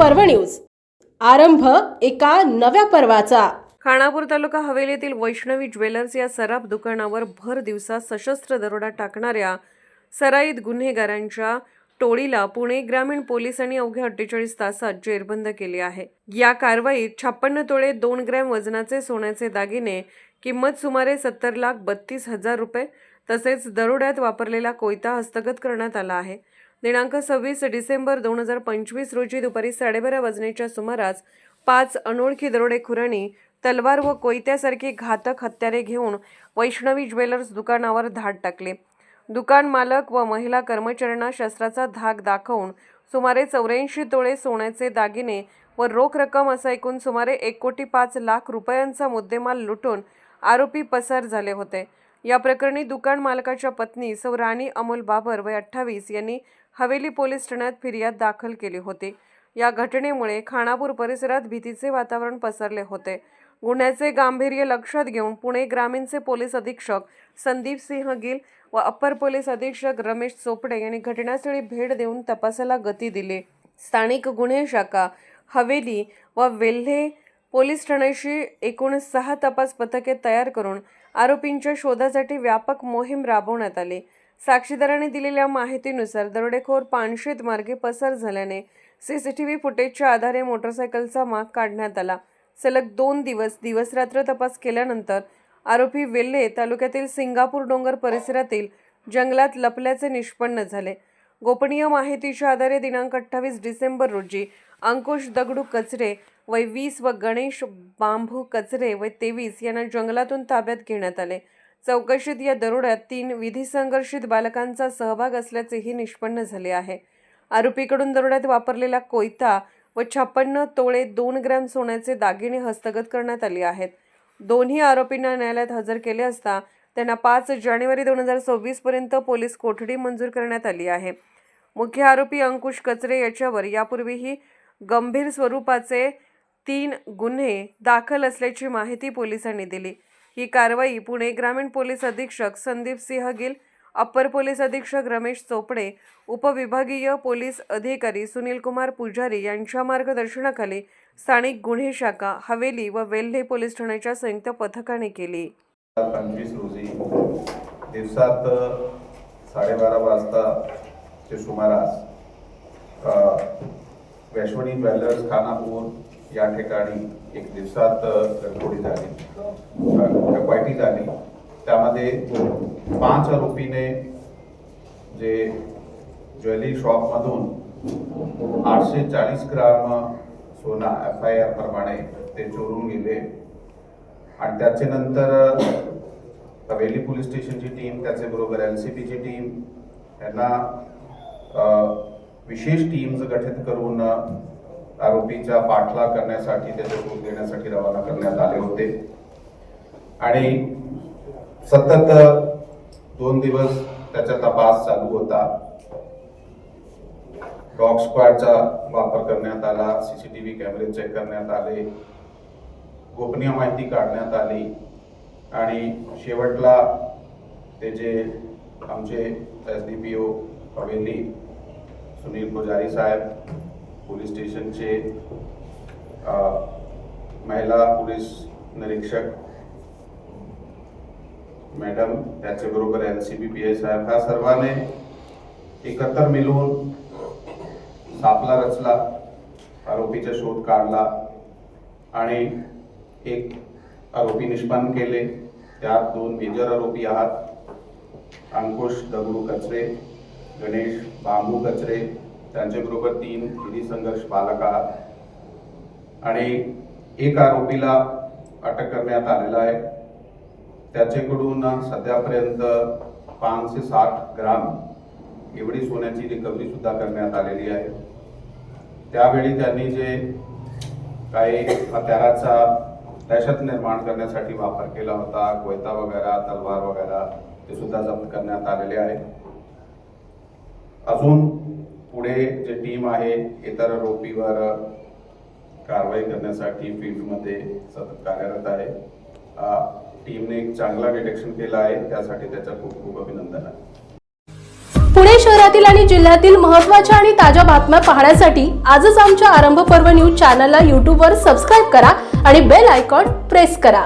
पर्व न्यूज, आरंभ एका नव्या पर्वाचा। खानापूर तालुका हवेलीतील वैष्णवी ज्वेलर्स या सराफ दुकानावर भर दिवसा सशस्त्र दरोडा टाकणाऱ्या सराईत गुन्हेगारांच्या टोळीला पुणे ग्रामीण पोलिसांनी अवघ्या 48 तासात जेरबंद केले आहे। या कारवाईत 56 तोळे 2 ग्रॅम वजनाचे सोन्याचे दागिने किंमत सुमारे 70,32,000 रुपये तसेच दरोड्यात वापरलेला कोयता हस्तगत करण्यात आला आहे। दिनांक 26 डिसेंबर 2025 रोजी दुपारी 12:30 वाजण्याच्या सुमारास 5 अनोळखी दरोडेखोरांनी तलवार व कोयत्यासारखी घातक हत्यारे घेऊन वैष्णवी ज्वेलर्स दुकानावर धाड टाकले। दुकान मालक व महिला कर्मचाऱ्यांना शस्त्राचा धाक दाखवून सुमारे 84 तोळे सोन्याचे दागिने व रोख रक्कम असा एकूण सुमारे 1,05,00,000 रुपयांचा मुद्देमाल लुटून आरोपी पसार झाले होते। या प्रकरणी दुकान मालकाच्या पत्नी सौ राणी अमोल बाबर वय 28 यांनी हवेली पोलीस ठाण्यात फिर्याद दाखल केली होती। या घटनेमुळे खानापूर परिसरात भीतीचे वातावरण पसरले होते। गुन्ह्याचे गांभीर्य लक्षात घेऊन पुणे ग्रामीणचे पोलीस अधीक्षक संदीप सिंह गिल व अप्पर पोलीस अधीक्षक रमेश चोपडे यांनी घटनास्थळी भेट देऊन तपासाला गती दिली। स्थानिक गुन्हे शाखा हवेली व वेल्हे पोलीस ठाण्याशी एकूण 6 तपास पथके तयार करून आरोपींच्या शोधासाठी व्यापक मोहीम राबवण्यात आली। साक्षीदारांनी दिलेल्या माहितीनुसार दरोडेखोर पानशेत मार्गे पसार झाल्याने सीसीटीव्ही फुटेजच्या आधारे मोटरसायकलचा माग काढण्यात आला। सलग 2 दिवस रात्र तपास केल्यानंतर आरोपी वेल्हे तालुक्यातील सिंगापूर डोंगर परिसरातील जंगलात लपल्याचे निष्पन्न झाले। गोपनीय माहितीच्या आधारे दिनांक 28 डिसेंबर रोजी अंकुश दगडू कचरे वय 20 व गणेश बांबू कचरे वय 23 यांना जंगलातून ताब्यात घेण्यात आले। चौकशीत या दरोड्यात 3 विधी संघर्षित बालकांचा सहभाग असल्याचेही निष्पन्न झाले आहे। आरोपीकडून दरोड्यात वापरलेला कोयता व 56 तोळे 2 ग्रॅम सोन्याचे दागिने हस्तगत करण्यात आले आहेत। दोन्ही आरोपींना न्यायालयात हजर केले असता त्यांना 5 जानेवारी 2026 पर्यंत पोलीस कोठडी मंजूर करण्यात आली आहे। मुख्य आरोपी अंकुश कचरे याच्यावर यापूर्वीही गंभीर स्वरूपाचे 3 गुन्हे दाखल असल्याची माहिती पोलिसांनी दिली। ही कारवाई पुणे ग्रामीण पोलीस अधीक्षक संदीप सिंह गिल, अप्पर पोलीस अधीक्षक रमेश चोपडे, उपविभागीय पोलीस अधिकारी सुनील कुमार पुजारी यांच्या मार्गदर्शनाखाली स्थानिक गुन्हे शाखा हवेली व वेल्हे पोलीस ठाण्याच्या संयुक्त पथकाने केली। 25 रोजी दिवसात 12:30 वाजताच्या सुमारास वैष्णवी ज्वेलर्स खानापूर या ठिकाणी एक दिवसात डकैती झाली। त्यामध्ये 5 आरोपीने जे ज्वेलरी शॉपमधून 840 ग्राम सोना FIR प्रमाणे ते चोरून गेले आणि त्याचे नंतर हवेली पोलीस स्टेशनची टीम त्याचबरोबर LCPची टीम यांना विशेष टीम्स गठीत करून आरोपीचा पाठलाग करण्यासाठी त्याचा शोध घेण्यासाठी रवाना करण्यात आले होते आणि सतत 2 दिवस त्याचा तपास चालू होता। डॉग स्क्वॉडचा वापर करण्यात आला, CCTV कॅमेरे चेक करण्यात आले, गोपनीय माहिती काढण्यात आली आणि शेवटला ते जे आमचे SDPO हवेली सुनील पुजारी साहेब, पोलीस स्टेशनचे महिला पोलीस निरीक्षक मॅडम त्याचबरोबर LCP PI साहेब ह्या सर्वांनी एकत्र मिळून सापळा रचला, आरोपीचा शोध काढला आणि एक आरोपी निष्पन्न केले। त्यात 2 मेजर आरोपी आहात, अंकुश दगडू कचरे, गणेश बांबू कचरे, त्यांच्याबरोबर 3 विधी संघर्ष बालक आहात आणि एक आरोपीला अटक करण्यात आलेला आहे। त्याच्याकडून सध्यापर्यंत 560 ग्राम एवढी सोन्याची रिकव्हरी सुद्धा करण्यात आलेली आहे। त्यावेळी त्यांनी जे काही हत्याराचा दहशत निर्माण करण्यासाठी वापर केला होता, कोयता वगैरे, तलवार वगैरे, ते सुद्धा जप्त करण्यात आलेले आहे। अजून पुढे जे टीम आहे इतर आरोपीवर कारवाई करण्यासाठी फील्डमध्ये सतत कार्यरत आहे। टीमने एक चांगला डिटेक्शन केला आहे, त्यासाठी त्याचा खूप खूप अभिनंदन आहे। पुणे शहरातील आणि जिल्ह्यातील महत्त्वाच्या आणि ताज्या बातम्या पाहण्यासाठी आजच आमच्या आरंभ पर्व न्यूज चॅनलला YouTube वर सबस्क्राईब करा आणि बेल आयकॉन प्रेस करा.